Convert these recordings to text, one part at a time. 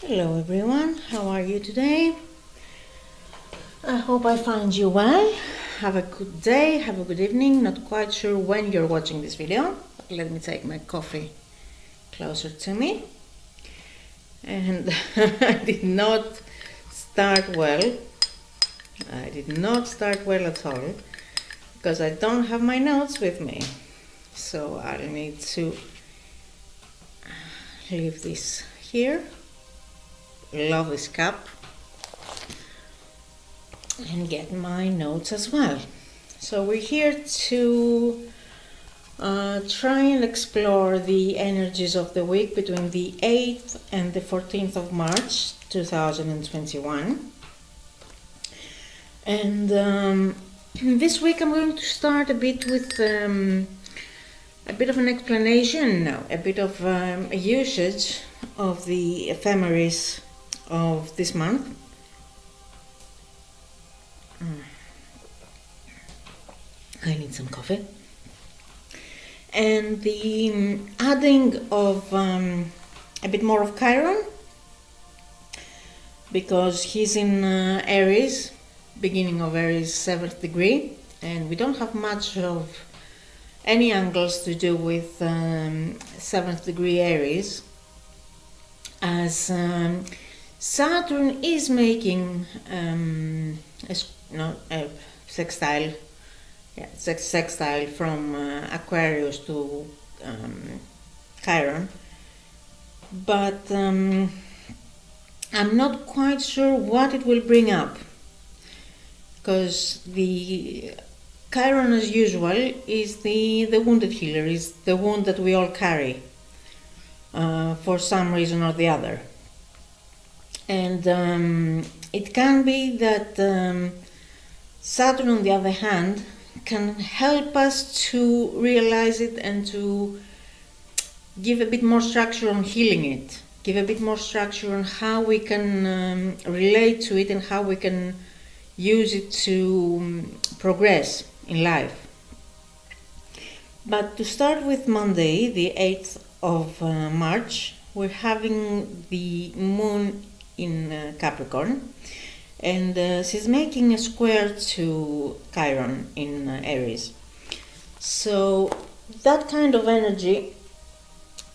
Hello everyone, how are you today? I hope I find you well. Have a good day, have a good evening. Not quite sure when you're watching this video, but let me take my coffee closer to me. And I did not start well. I did not start well at all because I don't have my notes with me. So I'll need to leave this here. Love this cup, and get my notes as well. So we're here to try and explore the energies of the week between the 8th and the 14th of March 2021. And this week I'm going to start a bit with a bit of an explanation now, a bit of a usage of the ephemeris of this month. I need some coffee. And the adding of a bit more of Chiron, because he's in Aries, beginning of Aries, 7th degree, and we don't have much of any angles to do with 7th degree Aries, as Saturn is making a sextile, sextile from Aquarius to Chiron, but I'm not quite sure what it will bring up, because the Chiron, as usual, is the wounded healer, is the wound that we all carry for some reason or the other. And it can be that Saturn, on the other hand, can help us to realize it and to give a bit more structure on healing it, give a bit more structure on how we can relate to it and how we can use it to progress in life. But to start with Monday, the 8th of March, we're having the moon in Capricorn, and she's making a square to Chiron in Aries. So that kind of energy,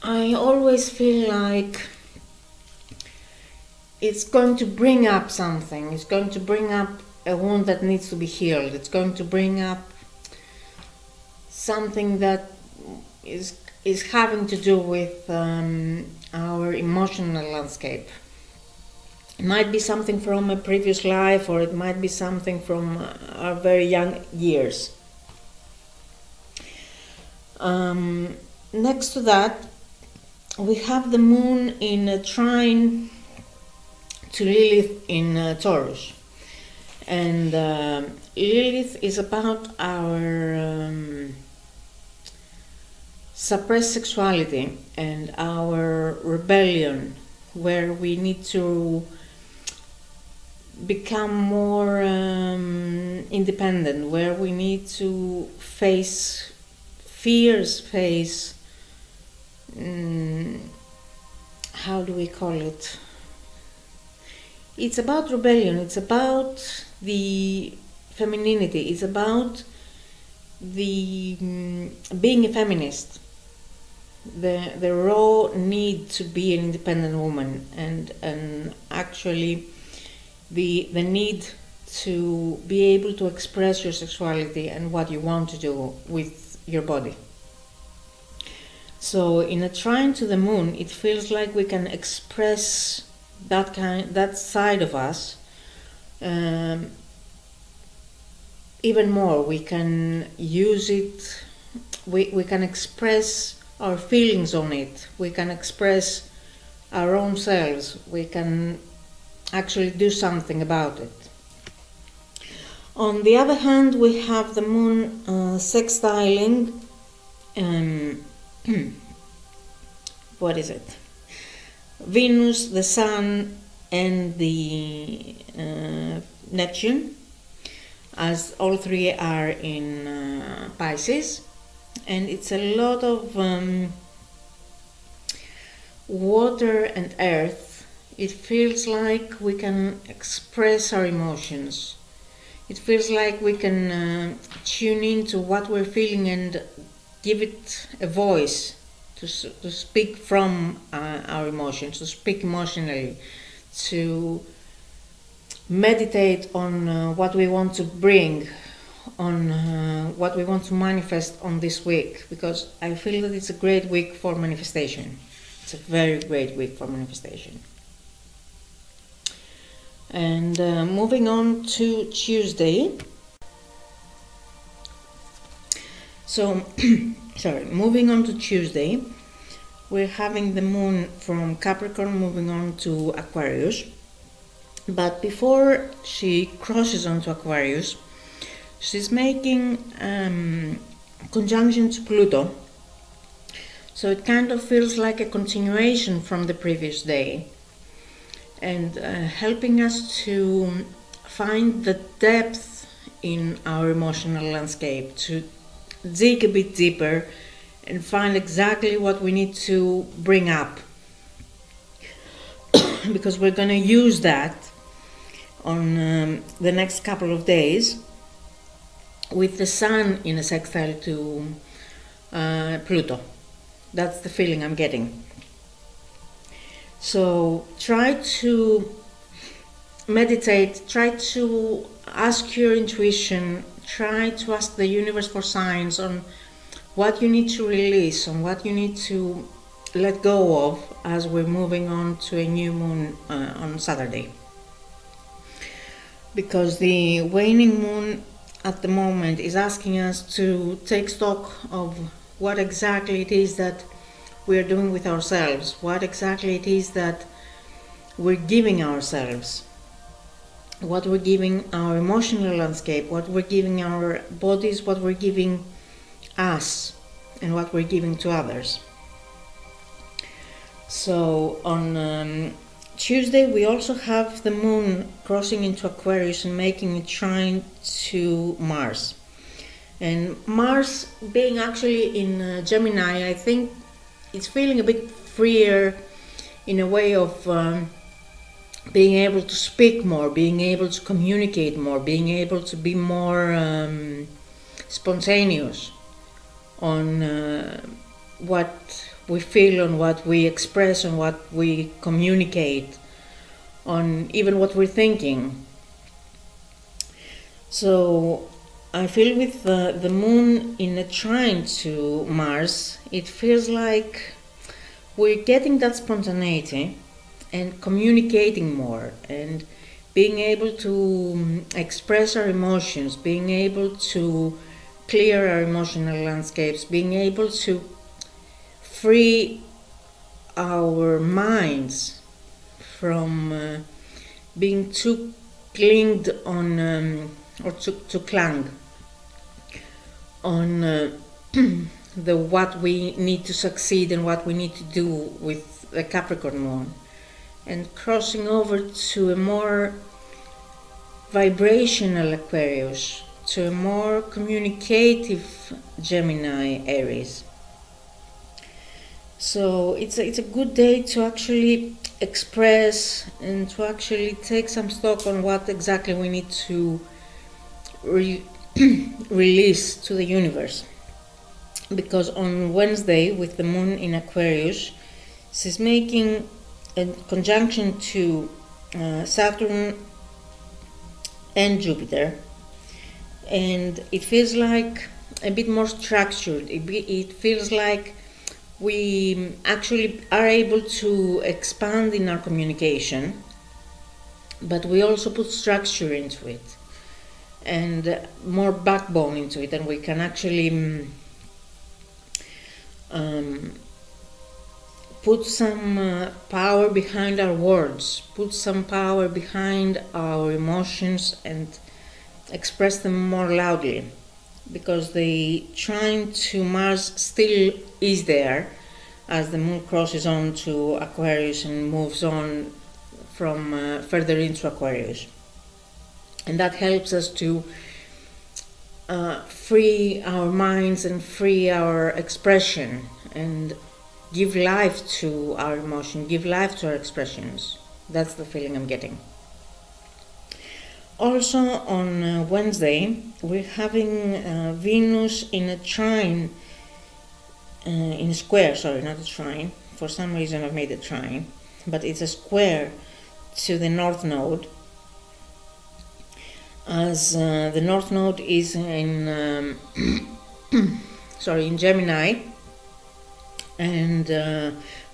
I always feel like it's going to bring up something. It's going to bring up a wound that needs to be healed. It's going to bring up something that is having to do with our emotional landscape. It might be something from a previous life, or it might be something from our very young years. Next to that, we have the moon in a trine to Lilith in Taurus. And Lilith is about our suppressed sexuality and our rebellion, where we need to become more independent, where we need to face fears, face, how do we call it? It's about rebellion, it's about the femininity, it's about the being a feminist, the raw need to be an independent woman, and actually the need to be able to express your sexuality and what you want to do with your body. So in a trine to the moon, it feels like we can express that side of us even more. We can use it, we can express our feelings on it, we can express our own selves, we can actually do something about it. On the other hand, we have the moon sextiling what is it? Venus, the Sun, and the Neptune, as all three are in Pisces, and it's a lot of water and earth it feels like we can express our emotions. It feels like we can tune into what we're feeling and give it a voice, to speak from our emotions, to speak emotionally, to meditate on what we want to bring, on what we want to manifest on this week, because I feel that it's a great week for manifestation. It's a very great week for manifestation. And moving on to Tuesday. So, moving on to Tuesday, we're having the moon from Capricorn moving on to Aquarius. But before she crosses onto Aquarius, she's making conjunction to Pluto. So it kind of feels like a continuation from the previous day, and helping us to find the depth in our emotional landscape, to dig a bit deeper and find exactly what we need to bring up. Because we're going to use that on the next couple of days with the Sun in a sextile to Pluto. That's the feeling I'm getting. So try to meditate, try to ask your intuition, try to ask the universe for signs on what you need to release, on what you need to let go of as we're moving on to a new moon on Saturday. Because the waning moon at the moment is asking us to take stock of what exactly it is that we are doing with ourselves, what exactly it is that we're giving ourselves, what we're giving our emotional landscape, what we're giving our bodies, what we're giving us, and what we're giving to others. So on Tuesday we also have the moon crossing into Aquarius and making a trine to Mars. And Mars being actually in Gemini, I think it's feeling a bit freer in a way of being able to speak more, being able to communicate more, being able to be more spontaneous on what we feel, on what we express, on what we communicate, on even what we're thinking. So I feel with the moon in a trine to Mars, it feels like we're getting that spontaneity and communicating more and being able to express our emotions, being able to clear our emotional landscapes, being able to free our minds from being too clinged on or to clang on the what we need to succeed and what we need to do with the Capricorn moon, and crossing over to a more vibrational Aquarius, to a more communicative Gemini Aries. So it's a good day to actually express and to actually take some stock on what exactly we need to release to the universe. Because on Wednesday, with the moon in Aquarius, she's making a conjunction to Saturn and Jupiter, and it feels like a bit more structured. It feels like we actually are able to expand in our communication, but we also put structure into it and more backbone into it, and we can actually put some power behind our words, put some power behind our emotions and express them more loudly, because the trine to Mars still is there as the moon crosses on to Aquarius and moves on from further into Aquarius. And that helps us to free our minds and free our expression and give life to our emotion, give life to our expressions, That's the feeling I'm getting. Also on Wednesday, we're having Venus in a trine, in a square, sorry, not a trine. For some reason I've made a trine, but it's a square to the North Node, as the North Node is in in Gemini, and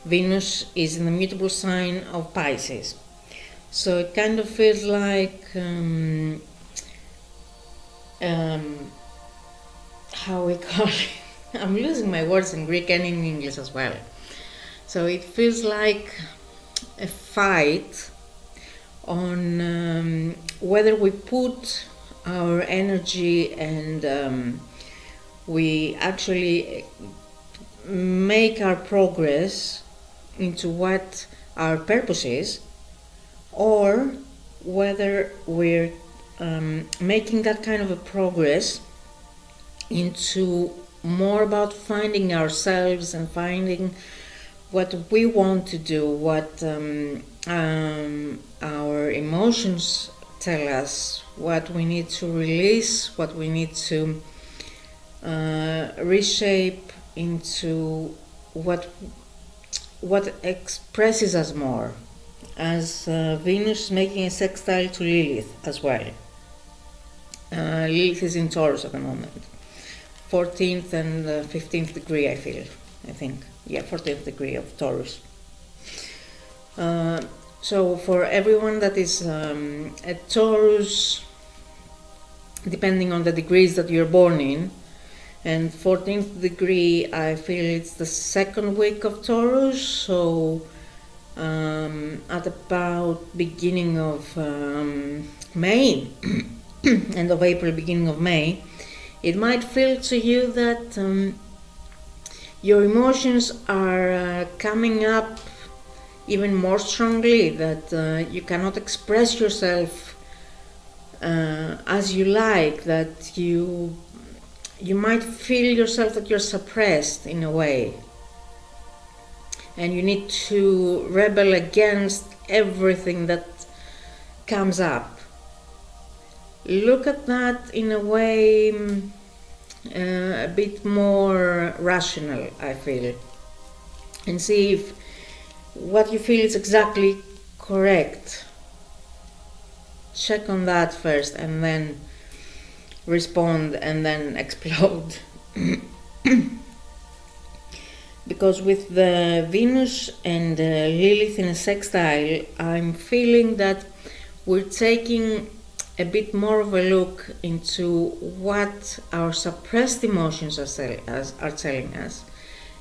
Venus is in the mutable sign of Pisces. So it kind of feels like how we call it. I'm losing my words in Greek and in English as well. So it feels like a fight on whether we put our energy and we actually make our progress into what our purpose is, or whether we're making that kind of a progress into more about finding ourselves and finding what we want to do, what our emotions tell us, what we need to release, what we need to reshape into what expresses us more, as Venus is making a sextile to Lilith as well. Lilith is in Taurus at the moment, 14th and 15th degree, I think. Yeah, 14th degree of Taurus. So for everyone that is a Taurus, depending on the degrees that you're born in, and 14th degree, I feel it's the second week of Taurus, so at about beginning of May, end of April, beginning of May, it might feel to you that your emotions are coming up even more strongly, that you cannot express yourself as you like, that you might feel yourself that you're suppressed in a way, and you need to rebel against everything that comes up. Look at that in a way a bit more rational, I feel, and see if what you feel is exactly correct. Check on that first and then respond and then explode. Because with the Venus and Lilith in a sextile, I'm feeling that we're taking a bit more of a look into what our suppressed emotions are telling us,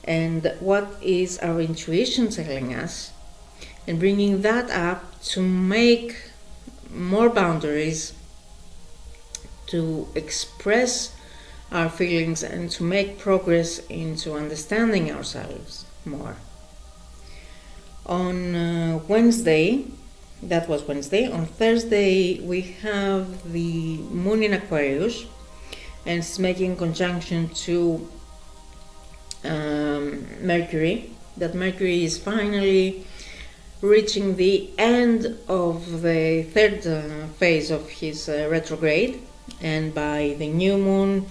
and what is our intuition telling us, and bringing that up to make more boundaries, to express our feelings and to make progress into understanding ourselves more. On Wednesday, that was Wednesday, on Thursday we have the moon in Aquarius, and it's making conjunction to Mercury. That Mercury is finally reaching the end of the third phase of his retrograde, and by the new moon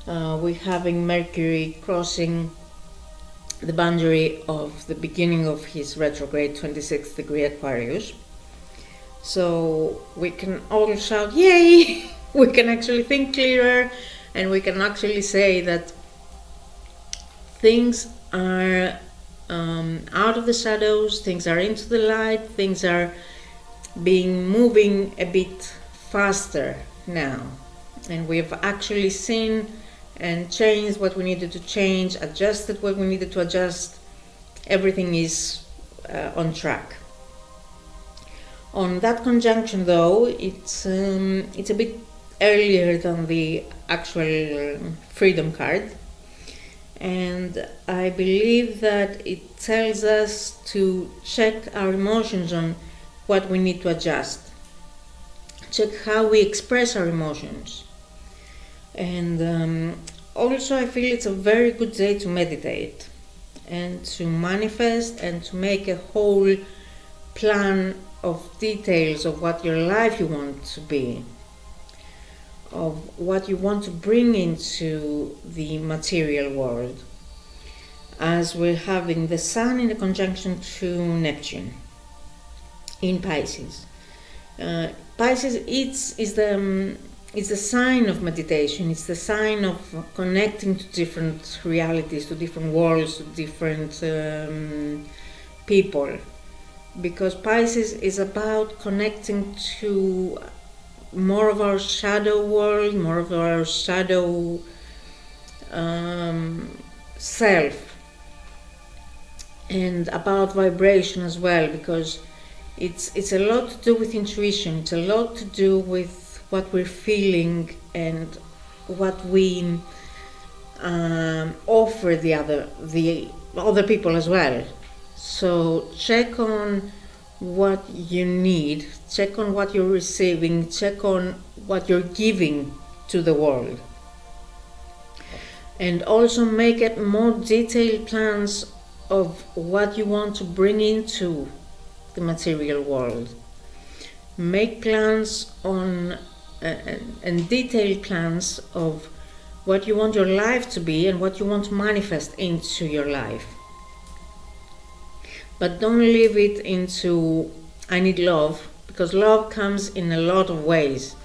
we're having Mercury crossing the boundary of the beginning of his retrograde, 26th degree Aquarius. So we can all shout, yay! We can actually think clearer, and we can actually say that things are out of the shadows, things are into the light, things are moving a bit faster now, and we've actually seen and changed what we needed to change, adjusted what we needed to adjust. Everything is on track. On that conjunction, though, it's a bit earlier than the actual freedom card, and I believe that it tells us to check our emotions on what we need to adjust, check how we express our emotions, and also I feel it's a very good day to meditate and to manifest and to make a whole plan of details of what your life you want to be, of what you want to bring into the material world, as we're having the Sun in a conjunction to Neptune in Pisces. Pisces is the sign of meditation. It's the sign of connecting to different realities, to different worlds, to different people. Because Pisces is about connecting to more of our shadow world, more of our shadow self, and about vibration as well, because it's a lot to do with intuition. It's a lot to do with what we're feeling and what we offer the other people as well. So check on what you need, check on what you're receiving, check on what you're giving to the world, and also make it more detailed plans of what you want to bring into the material world. Make plans on and detailed plans of what you want your life to be and what you want to manifest into your life. But don't leave it into I need love, because love comes in a lot of ways.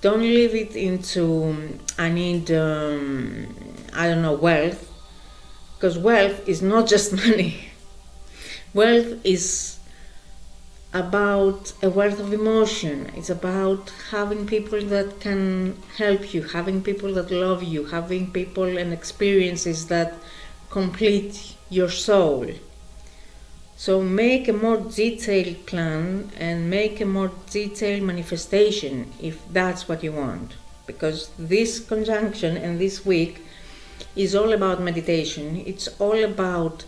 Don't leave it into I need I don't know, wealth, because wealth is not just money. Wealth is about a wealth of emotion. It's about having people that can help you, having people that love you, having people and experiences that complete your soul. So make a more detailed plan and make a more detailed manifestation if that's what you want. Because this conjunction and this week is all about meditation. It's all about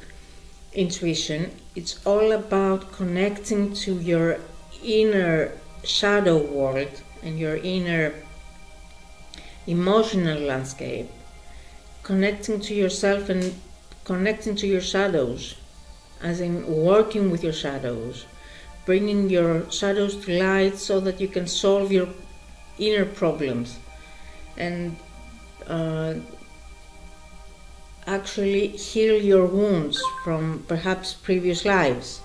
intuition. It's all about connecting to your inner shadow world and your inner emotional landscape. Connecting to yourself and connecting to your shadows, as in working with your shadows, bringing your shadows to light so that you can solve your inner problems and actually heal your wounds from perhaps previous lives.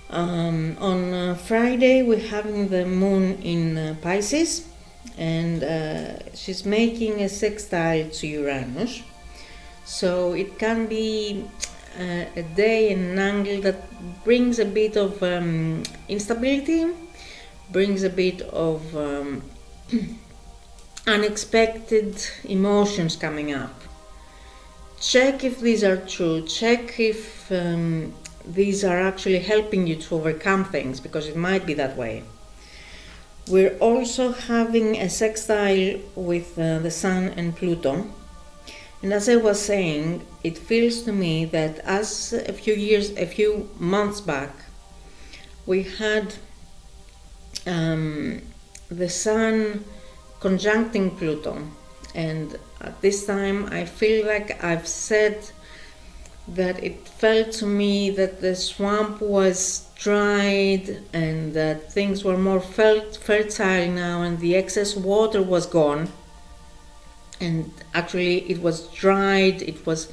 On Friday we're having the moon in Pisces, and she's making a sextile to Uranus. So it can be a day and an angle that brings a bit of instability, brings a bit of unexpected emotions coming up. Check if these are true, check if these are actually helping you to overcome things, because it might be that way. We're also having a sextile with the Sun and Pluto. And as I was saying, it feels to me that as a few months back, we had the Sun conjuncting Pluto, and at this time I feel like I've said that it felt to me that the swamp was dried and that things were more fertile now, and the excess water was gone, and actually it was dried, it was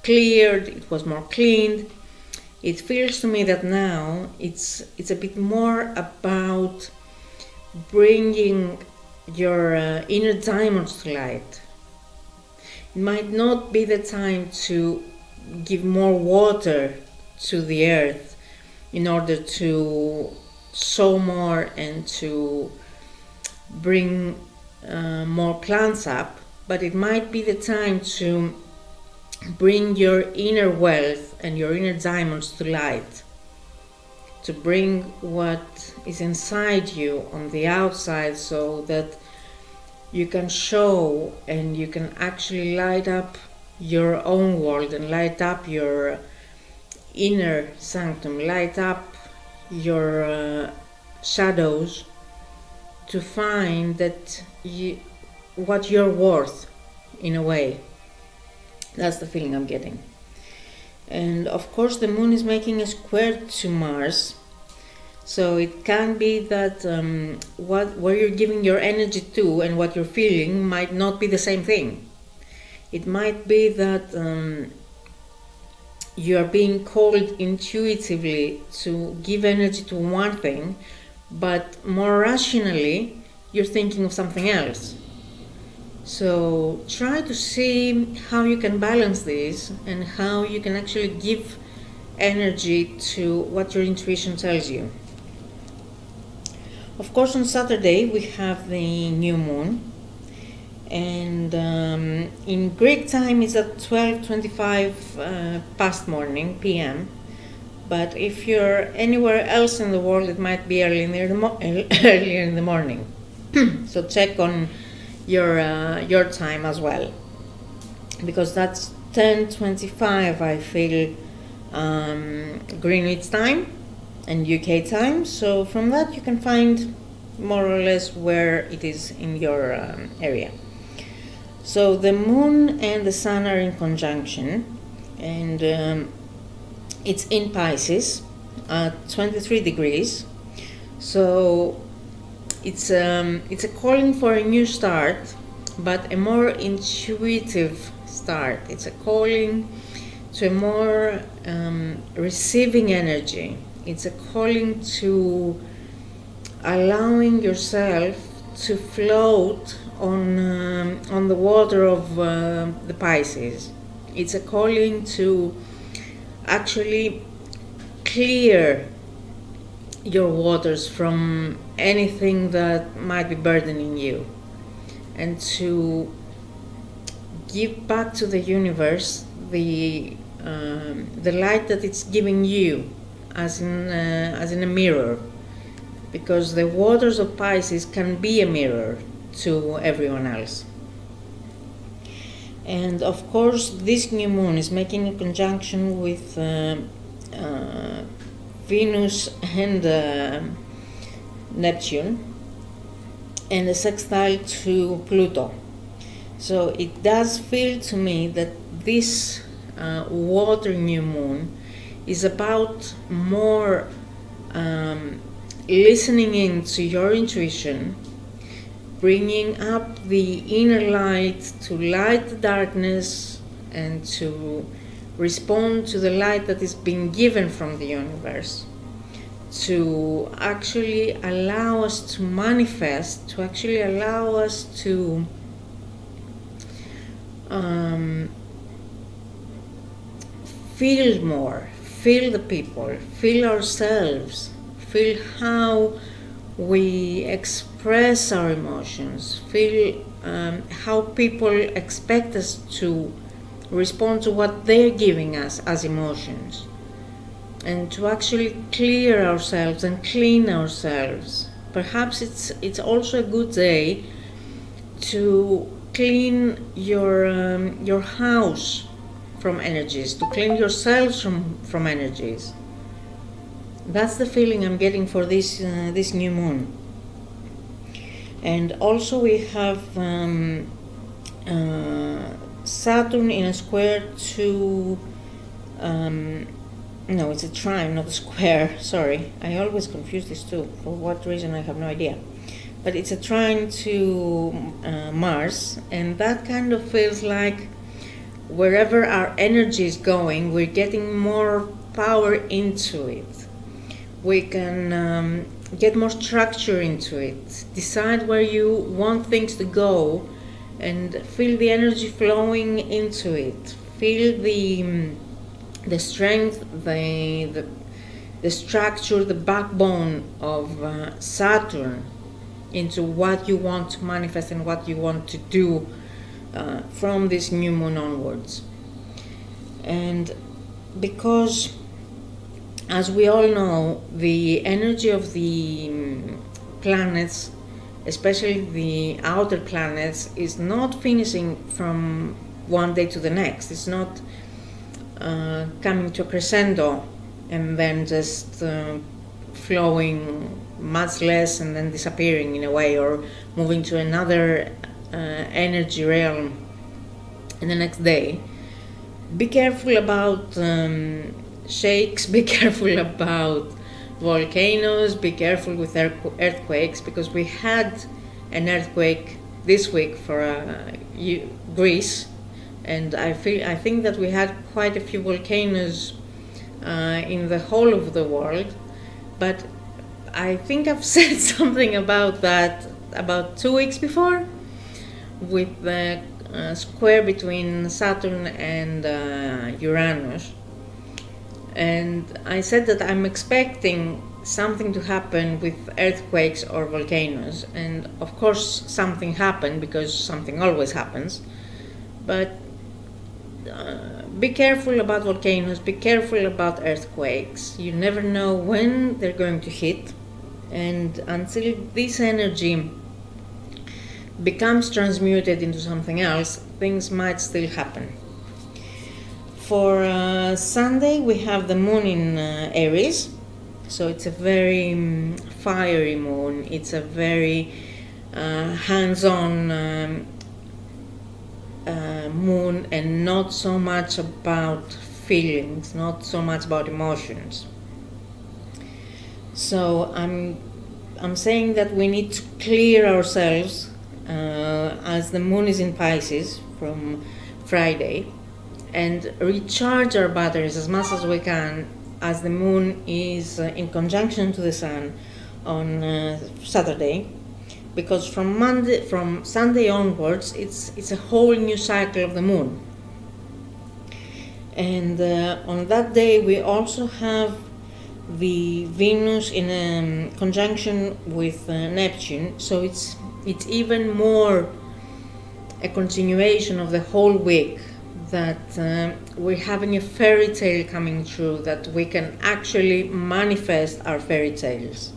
cleared, it was more cleaned. It feels to me that now it's a bit more about bringing your inner diamonds to light. It might not be the time to give more water to the earth in order to sow more and to bring more plants up, but it might be the time to bring your inner wealth and your inner diamonds to light, to bring what is inside you on the outside, so that you can show and you can actually light up your own world and light up your inner sanctum, light up your shadows, to find that what you're worth, in a way. That's the feeling I'm getting. And of course the moon is making a square to Mars, so it can be that where you're giving your energy to and what you're feeling might not be the same thing. It might be that you are being called intuitively to give energy to one thing, but more rationally you're thinking of something else. So try to see how you can balance this and how you can actually give energy to what your intuition tells you. Of course, on Saturday we have the new moon, and in Greek time it's at 12:25 past morning p.m. But if you're anywhere else in the world, it might be earlier in the morning. So check on your time as well, because that's 10:25 I feel Greenwich time and UK time. So from that you can find more or less where it is in your area. So the moon and the sun are in conjunction, and it's in Pisces at 23 degrees. So it's a calling for a new start, but a more intuitive start. It's a calling to a more receiving energy. It's a calling to allowing yourself to float on the water of the Pisces. It's a calling to actually clear your waters from anything that might be burdening you, and to give back to the universe the light that it's giving you, as in a mirror, because the waters of Pisces can be a mirror to everyone else. And of course this new moon is making a conjunction with Venus and Neptune, and a sextile to Pluto. So it does feel to me that this water new moon is about more listening in to your intuition, bringing up the inner light to light the darkness, and to respond to the light that is being given from the universe, to actually allow us to manifest, to actually allow us to feel more, feel the people, feel ourselves, feel how we express our emotions, feel how people expect us to respond to what they're giving us as emotions, and to actually clear ourselves and clean ourselves. Perhaps it's also a good day to clean your house from energies, to clean yourselves from energies. That's the feeling I'm getting for this new moon. And also we have Saturn in a square to no, it's a trine, not a square, sorry, I always confuse these two, for what reason I have no idea, but it's a trine to Mars, and that kind of feels like wherever our energy is going, we're getting more power into it. We can get more structure into it, decide where you want things to go, and feel the energy flowing into it. Feel the strength, the structure, the backbone of Saturn into what you want to manifest and what you want to do from this new moon onwards. And because, as we all know, the energy of the planets, especially the outer planets, is not finishing from one day to the next. It's not coming to a crescendo and then just flowing much less and then disappearing in a way, or moving to another energy realm in the next day. be careful about shakes, be careful about volcanoes, be careful with earthquakes, because we had an earthquake this week for Greece, and I think that we had quite a few volcanoes in the whole of the world. But I think I've said something about that about 2 weeks before, with the square between Saturn and Uranus. And I said that I'm expecting something to happen with earthquakes or volcanoes. And of course something happened, because something always happens. But be careful about volcanoes, be careful about earthquakes. You never know when they're going to hit. And until this energy becomes transmuted into something else, things might still happen. For Sunday, we have the moon in Aries, so it's a very fiery moon. It's a very hands-on moon, and not so much about feelings, not so much about emotions. So I'm saying that we need to clear ourselves as the moon is in Pisces from Friday, and recharge our batteries as much as we can, as the moon is in conjunction to the sun on Saturday, because from Sunday onwards it's a whole new cycle of the moon. And on that day we also have the Venus in conjunction with Neptune, so it's even more a continuation of the whole week, that we're having a fairy tale coming true, that we can actually manifest our fairy tales.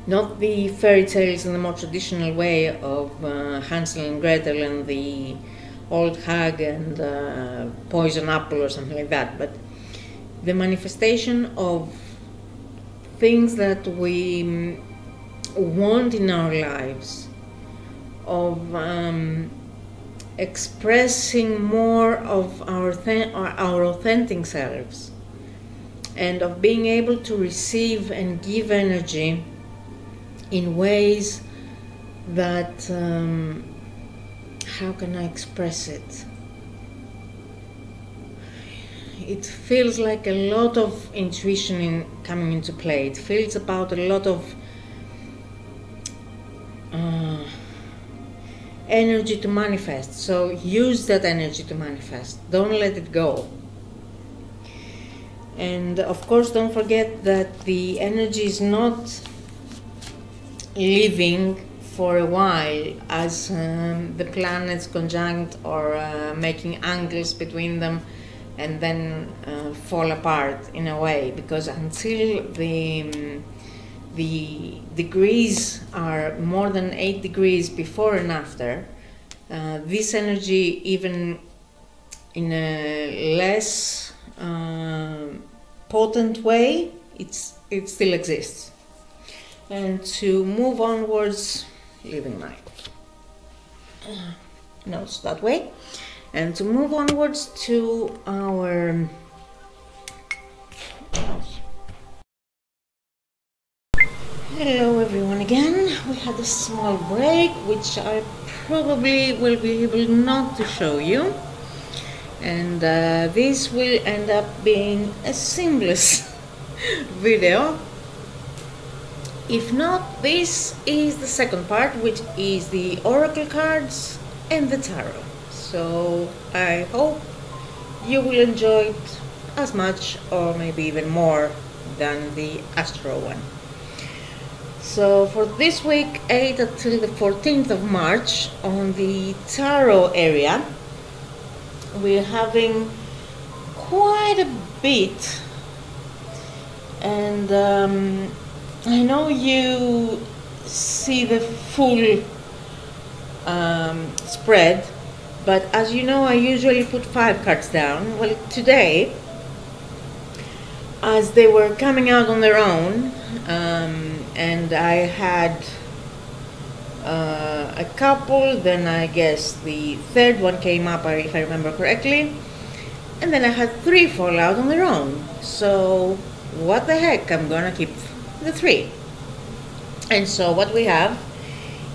Not the fairy tales in the more traditional way of Hansel and Gretel and the old hag and poison apple or something like that, but the manifestation of things that we want in our lives, of expressing more of our authentic selves, and of being able to receive and give energy in ways that, how can I express it? It feels like a lot of intuition coming into play. It feels about a lot of energy to manifest. So use that energy to manifest. Don't let it go. And of course, don't forget that the energy is not living for a while as the planets conjunct or making angles between them and then fall apart in a way, because until the degrees are more than 8 degrees before and after, this energy, even in a less potent way, it still exists. And to move onwards, leaving my notes that way, and to move onwards to our hello everyone again. We had a small break, which I probably will be able not to show you, and this will end up being a seamless video. If not, this is the second part, which is the oracle cards and the tarot. So I hope you will enjoy it as much, or maybe even more, than the Astro one. So for this week, 8 until the 14th of March, on the tarot area, we're having quite a bit, and I know you see the full spread, but as you know, I usually put 5 cards down. Well, today, as they were coming out on their own, and I had a couple, then I guess the third one came up, if I remember correctly, and then I had 3 fall out on their own. So what the heck, I'm gonna keep the 3. And so what we have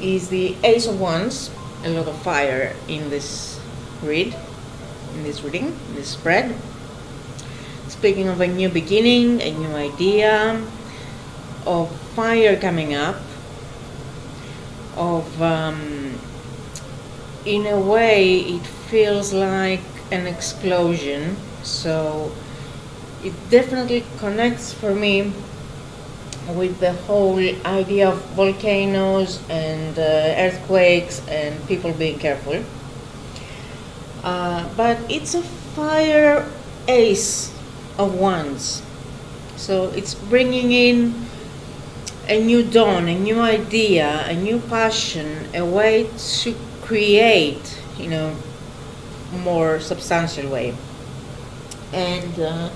is the Ace of Wands, a lot of fire in this reading, in this spread. Speaking of a new beginning, a new idea, of fire coming up, of in a way it feels like an explosion. So it definitely connects for me with the whole idea of volcanoes and earthquakes and people being careful. But it's a fire Ace of Wands, so it's bringing in a new dawn, a new idea, a new passion, a way to create, more substantial way. And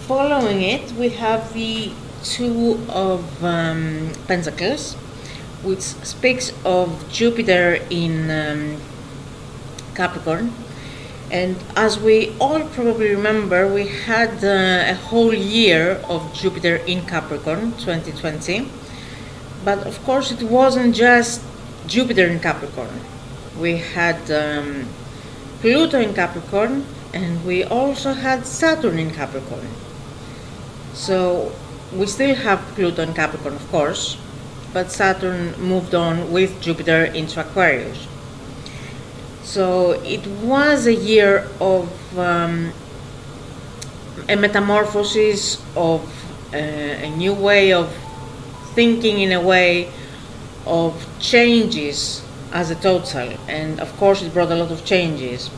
following it, we have the Two of Pentacles, which speaks of Jupiter in Capricorn. And as we all probably remember, we had a whole year of Jupiter in Capricorn, 2020. But of course it wasn't just Jupiter in Capricorn. We had Pluto in Capricorn, and we also had Saturn in Capricorn. So we still have Pluto in Capricorn, of course, but Saturn moved on with Jupiter into Aquarius. So it was a year of a metamorphosis, of a new way of thinking, in a way of changes as a total, and of course it brought a lot of changes.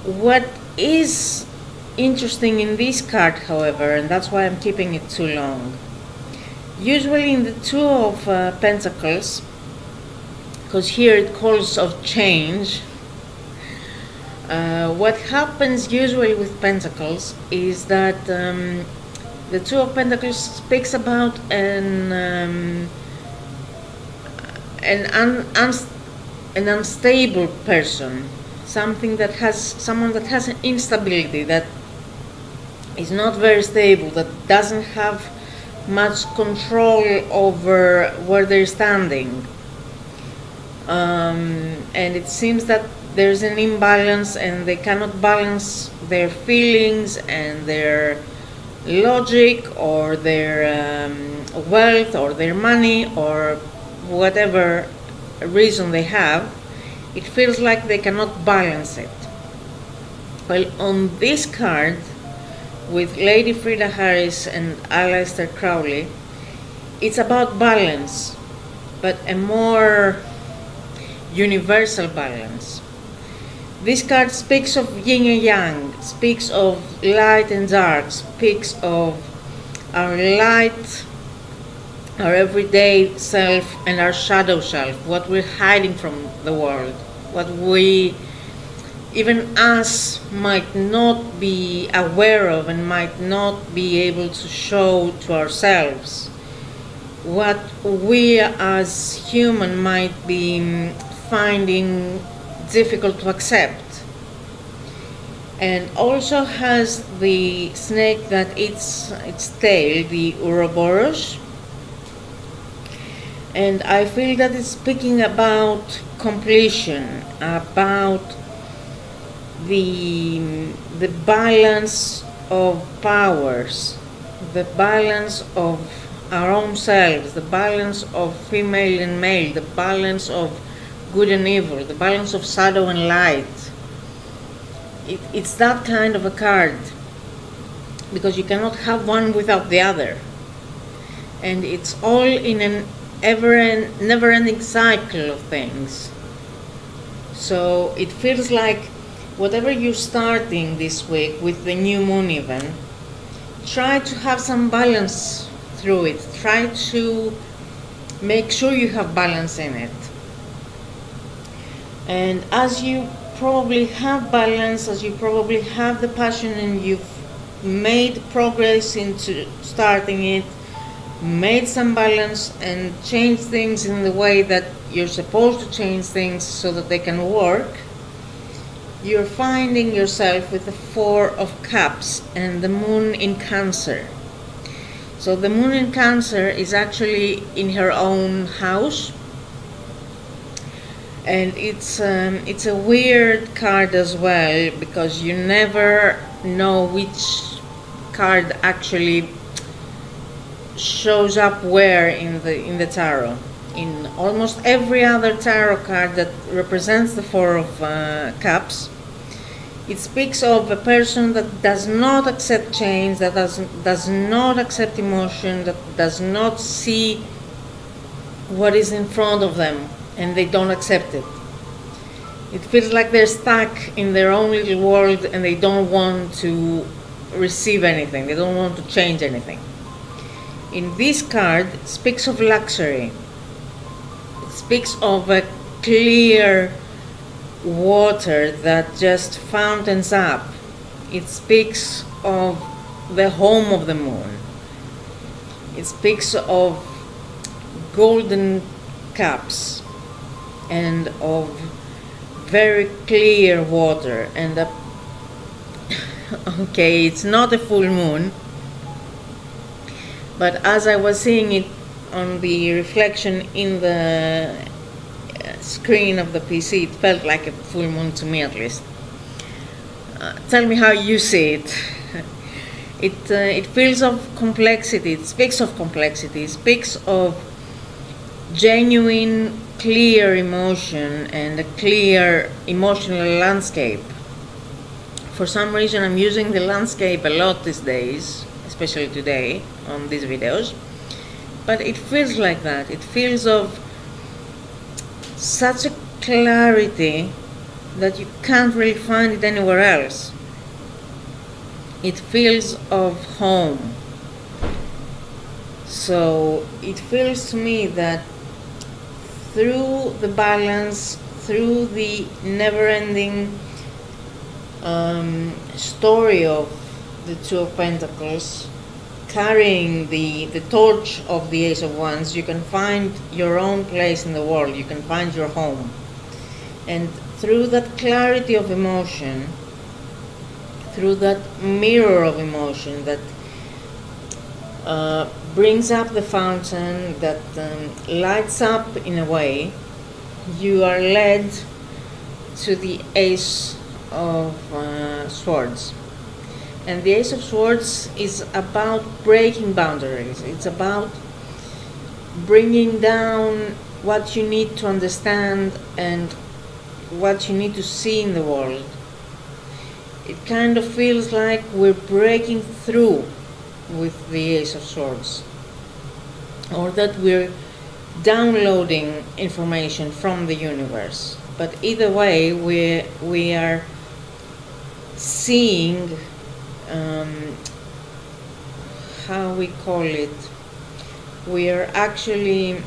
What is interesting in this card, however, and that's why I'm keeping it too long, usually in the Two of Pentacles, because here it calls of change, what happens usually with Pentacles is that the Two of Pentacles speaks about an unstable person, someone that has an instability, that is not very stable, that doesn't have much control over where they're standing. And it seems that there's an imbalance, and they cannot balance their feelings and their logic, or their wealth, or their money, or whatever reason they have. It feels like they cannot balance it. Well, on this card, with Lady Frieda Harris and Aleister Crowley, it's about balance, but a more universal balance. This card speaks of yin and yang, speaks of light and dark, speaks of our light, our everyday self, and our shadow self, what we're hiding from the world, what we, even us, might not be aware of and might not be able to show to ourselves, what we as human might be finding difficult to accept. And also has the snake that eats its tail, the Ouroboros. And I feel that it's speaking about completion, about the balance of powers, the balance of our own selves, the balance of female and male, the balance of good and evil, the balance of shadow and light. It's that kind of a card, because you cannot have one without the other. And it's all in an never-ending cycle of things. So it feels like whatever you're starting this week, with the new moon even, try to have some balance through it. Try to make sure you have balance in it. And as you probably have balance, as you probably have the passion, and you've made progress into starting it, made some balance and changed things in the way that you're supposed to change things so that they can work, you're finding yourself with the Four of Cups and the Moon in Cancer. So the Moon in Cancer is actually in her own house, and it's a weird card as well, because you never know which card actually shows up where in the tarot. In almost every other tarot card that represents the Four of Cups, it speaks of a person that does not accept change, that does not accept emotion, that does not see what is in front of them, and they don't accept it. It feels like they're stuck in their own little world and they don't want to receive anything, they don't want to change anything. In this card, it speaks of luxury. It speaks of a clear water that just fountains up. It speaks of the home of the moon. It speaks of golden cups and of very clear water. And okay, it's not a full moon, but as I was seeing it on the reflection in the screen of the PC, it felt like a full moon to me, at least. Tell me how you see it. It feels of complexity, it speaks of complexity, it speaks of genuine, clear emotion and a clear emotional landscape. For some reason I'm using the landscape a lot these days, especially today on these videos, but it feels like that. It feels of such a clarity that you can't really find it anywhere else. It feels of home. So it feels to me that through the balance, through the never-ending story of the Two of Pentacles, carrying the torch of the Ace of Wands, you can find your own place in the world, you can find your home. And through that clarity of emotion, through that mirror of emotion that brings up the fountain, that lights up in a way, you are led to the Ace of Swords. And the Ace of Swords is about breaking boundaries. It's about bringing down what you need to understand and what you need to see in the world. It kind of feels like we're breaking through with the Ace of Swords, or that we're downloading information from the universe. But either way, we are seeing, how we call it, we are actually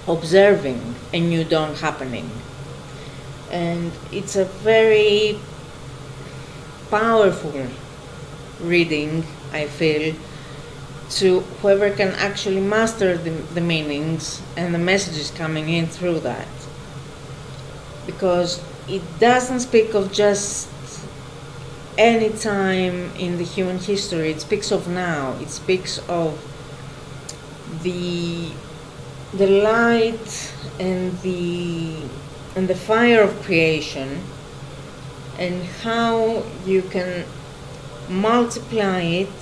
observing a new dawn happening. And it's a very powerful reading, I feel, to whoever can actually master the meanings and the messages coming in through that. Because it doesn't speak of just any time in the human history, it speaks of now, it speaks of the light and the fire of creation, and how you can multiply it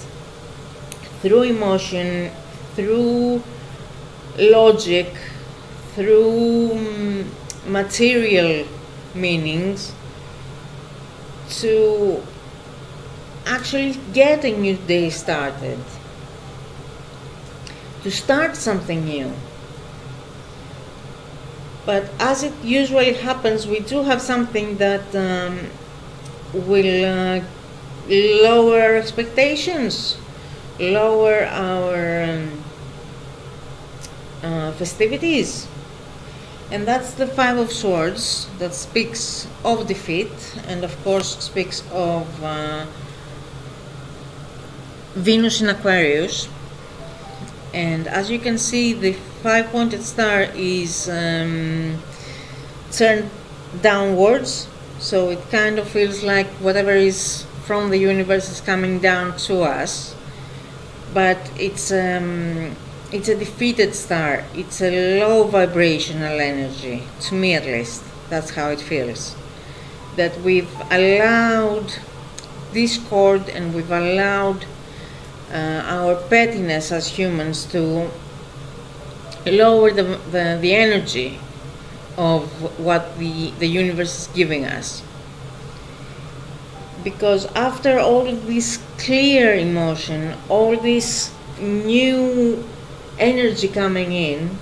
through emotion, through logic, through material meanings, to actually get a new day started, to start something new. But as it usually happens, we do have something that will lower our expectations, lower our festivities. And that's the Five of Swords, that speaks of defeat, and of course speaks of Venus in Aquarius. And as you can see, the 5-pointed star is turned downwards, so it kind of feels like whatever is from the universe is coming down to us, but it's a defeated star. It's a low vibrational energy, to me at least. That's how it feels. That we've allowed discord and we've allowed our pettiness as humans to lower the energy of what the universe is giving us. Because after all this clear emotion, all this new energy coming in,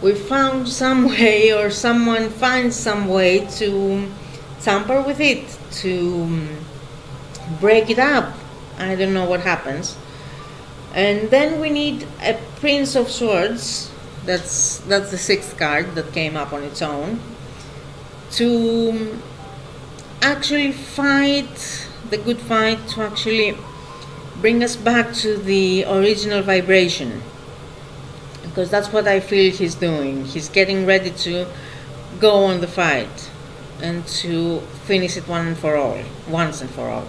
we found some way, or someone finds some way to tamper with it, to break it up. I don't know what happens. And then we need a Prince of Swords, that's the 6th card that came up on its own, to actually fight the good fight, to actually bring us back to the original vibration. Because that's what I feel he's doing. He's getting ready to go on the fight and to finish it once and for all.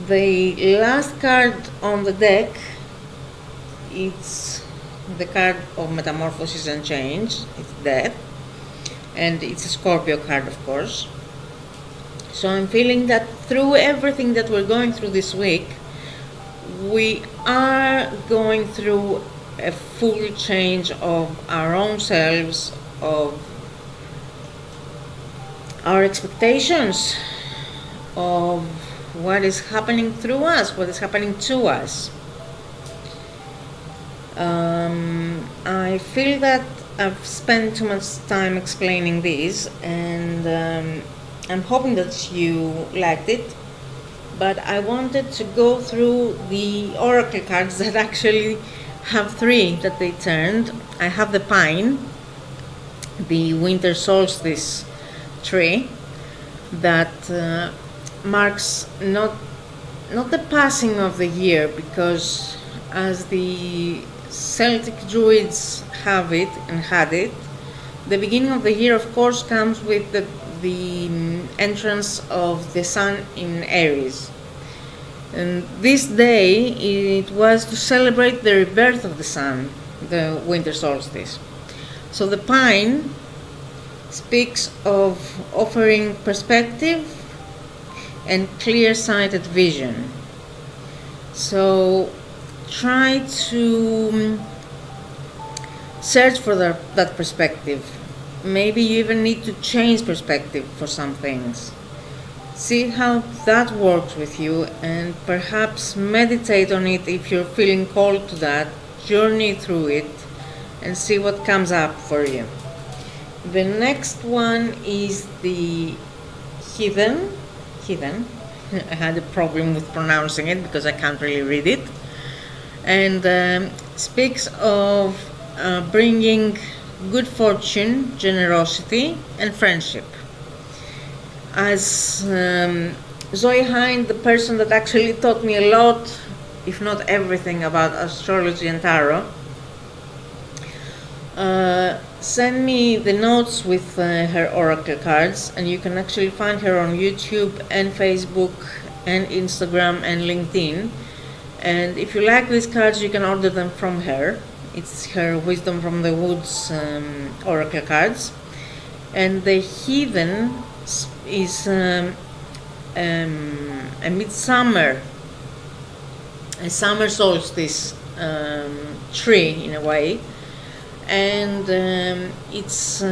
The last card on the deck, it's the card of Metamorphosis and Change. It's Death, and it's a Scorpio card, of course. So I'm feeling that through everything that we're going through this week, we are going through a full change of our own selves, of our expectations, of what is happening through us, what is happening to us. I feel that I've spent too much time explaining this, and I'm hoping that you liked it, but I wanted to go through the oracle cards that actually have 3 that they turned. I have the pine, the winter solstice tree, that marks not the passing of the year, because as the Celtic Druids have it and had it, the beginning of the year of course comes with the entrance of the Sun in Aries. And this day it was to celebrate the rebirth of the Sun, the winter solstice. So the pine speaks of offering perspective and clear-sighted vision. So try to search for that perspective. Maybe you even need to change perspective for some things. See how that works with you, and perhaps meditate on it if you're feeling called to that. Journey through it and see what comes up for you. The next one is the Heathen. I had a problem with pronouncing it because I can't really read it. And speaks of bringing good fortune, generosity, and friendship. As Zoe Hind, the person that actually taught me a lot, if not everything, about astrology and tarot, send me the notes with her oracle cards, and you can actually find her on YouTube and Facebook and Instagram and LinkedIn. And if you like these cards, you can order them from her. It's her Wisdom from the Woods oracle cards. And the Heathen is a midsummer, a summer solstice tree in a way, and it's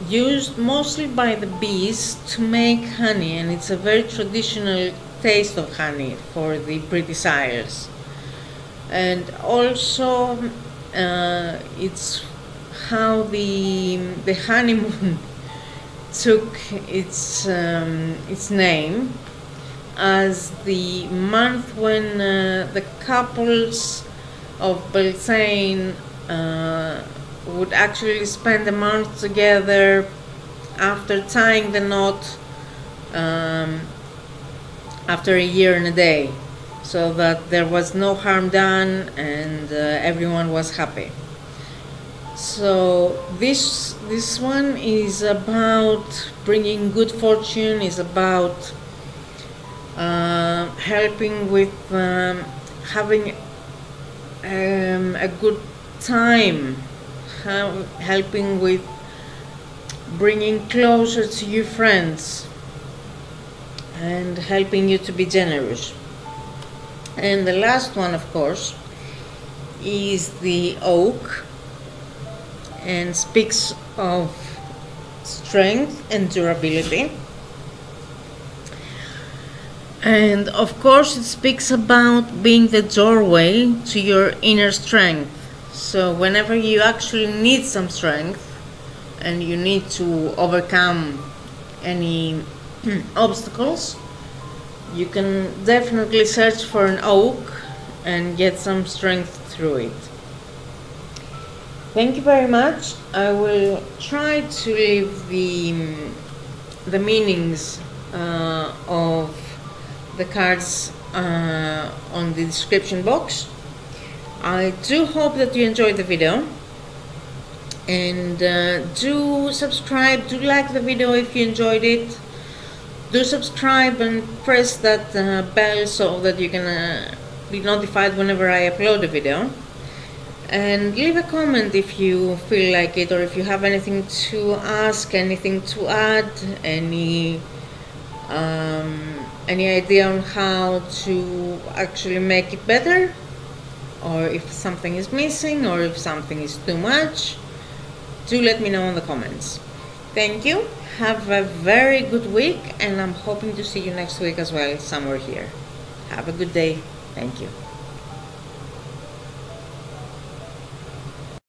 used mostly by the bees to make honey, and it's a very traditional taste of honey for the British Isles. And also it's how the honeymoon took its name, as the month when the couples of Beltane would actually spend a month together after tying the knot after a year and a day, so that there was no harm done and everyone was happy. So this one is about bringing good fortune, is about helping with having a good time, helping with bringing closer to your friends and helping you to be generous. And the last one, of course, is the oak, and speaks of strength and durability. And of course it speaks about being the doorway to your inner strength. So whenever you actually need some strength and you need to overcome any obstacles, you can definitely search for an oak and get some strength through it. Thank you very much. I will try to leave the meanings of the cards on the description box. I do hope that you enjoyed the video, and do subscribe, do like the video if you enjoyed it. Do subscribe and press that bell so that you can be notified whenever I upload a video. And leave a comment if you feel like it, or if you have anything to ask, anything to add, any idea on how to actually make it better, or if something is missing, or if something is too much. Do let me know in the comments. Thank you. Have a very good week, and I'm hoping to see you next week as well, somewhere here. Have a good day. Thank you.